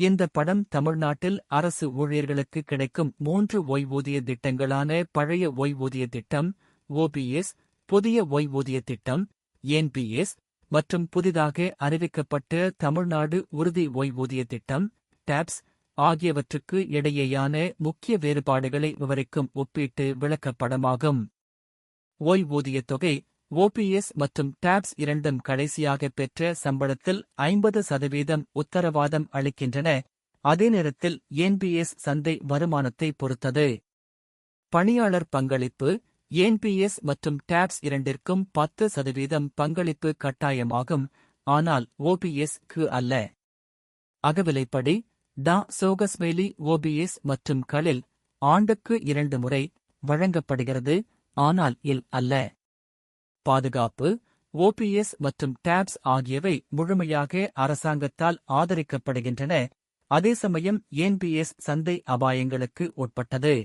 இந்த படம் தமிழ்நாட்டில் அரசு ஊழியர்களுக்கு கிடைக்கும் 3 ஓய்வூதிய திட்டங்களான பழைய ஓய்வூதிய திட்டம், ஓபிஎஸ், புதிய ஓய்வூதிய திட்டம், என்பிஎஸ், மற்றும் புதிதாக அறிவிக்கப்பட்ட தமிழ்நாடு உறுதி ஓய்வூதிய திட்டம், டாப்ஸ் ஆகியவற்றுக்கு இடையேயான முக்கிய வேறுபாடுகளை விவரிக்கும் ஒப்பீட்டு விளக்கப்படமாகும். ஓய்வூதியத் தொகை, ஓபிஎஸ் மற்றும் டாப்ஸ் இரண்டும் கடைசியாக பெற்ற சம்பளத்தில் 50% உத்தரவாதம் அளிக்கின்றன, அதே நேரத்தில் என்பிஎஸ் சந்தை வருமானத்தை பொறுத்தது. பணியாளர் பங்களிப்பு, என்பிஎஸ் மற்றும் டாப்ஸ் இரண்டிற்கும் 10% பங்களிப்பு கட்டாயமாகும், ஆனால் ஓபிஎஸ்-க்கு அல்ல. அகவிலைப்படி, சோகஸ்மேலி ஓபிஎஸ் மற்றும் களில் ஆண்டுக்கு 2 முறை வழங்கப்படுகிறது, ஆனால் அல்ல. பாதுகாப்பு, ஓபிஎஸ் மற்றும் டாப்ஸ் ஆகியவை முழுமையாக அரசாங்கத்தால் ஆதரிக்கப்படுகின்றன, அதே சமயம் என்பிஎஸ் சந்தை அபாயங்களுக்கு உட்பட்டது.